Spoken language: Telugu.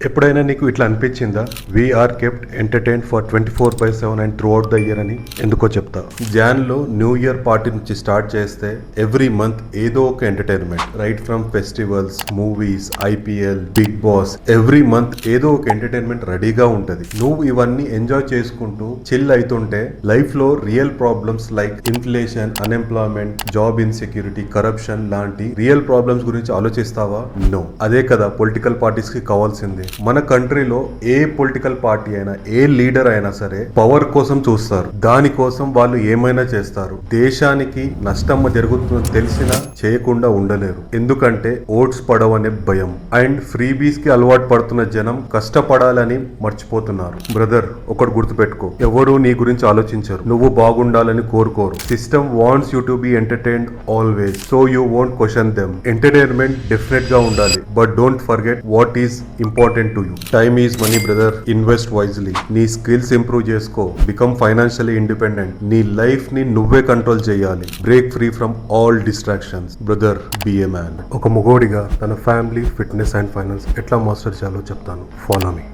ఎప్పుడైనా నీకు ఇట్లా అనిపించిందా we're kept entertain for 24/7 and through the year అని? ఎందుకో చెప్తా. జాన్లో న్యూ ఇయర్ పార్టీ నుంచి స్టార్ట్ చేస్తే ఎవ్రీ మంత్ ఏదో ఒక entertainment, right from festivals, movies, IPL, Bigg Boss, every month ఏదో ఒక ఎంటర్టైన్మెంట్ రెడీగా ఉంటది. నువ్వు ఇవన్నీ ఎంజాయ్ చేసుకుంటూ చిల్ అవుతుంటే లైఫ్ లో real problems like inflation, unemployment, job insecurity, corruption లాంటి రియల్ ప్రాబ్లమ్స్ గురించి ఆలోచిస్తావా? నో. అదే కదా పొలిటికల్ పార్టీస్ కి కావాల్సింది. మన కంట్రీలో ఏ పొలిటికల్ పార్టీ అయినా, ఏ లీడర్ అయినా సరే పవర్ కోసం చూస్తారు. దానికోసం వాళ్ళు ఏమైనా చేస్తారు. దేశానికి నష్టం జరుగుతుందని తెలిసినా చేయకుండా ఉండలేరు. ఎందుకంటే ఓట్స్ పడవనే భయం. అండ్ ఫ్రీబీస్ కి అలవాటు పడుతున్న జనం కష్టపడాలని మర్చిపోతున్నారు. బ్రదర్, ఒకటి గుర్తుపెట్టుకో, ఎవరు నీ గురించి ఆలోచించరు. నువ్వు బాగుండాలని కోరుకోరు. System wants you to be entertained always, so you won't question them. Entertainment definite గా ఉండాలి, but don't forget what is important to you. Time is money brother, invest wisely. నీ స్కిల్స్ ఇంప్రూవ్ చేసుకో, బికమ్ ఫైనాన్షియల్లీ ఇండిపెండెంట్. నీ లైఫ్ ని నువ్వే కంట్రోల్ చేయాలి. Break free from all distractions. Brother, be a man. ఒక మొగోడిగా తన ఫ్యామిలీ, ఫిట్నెస్ అండ్ ఫైనాన్స్ ఎట్లా మాస్టర్ చేయాలో చెప్తాను. ఫాలో మీ.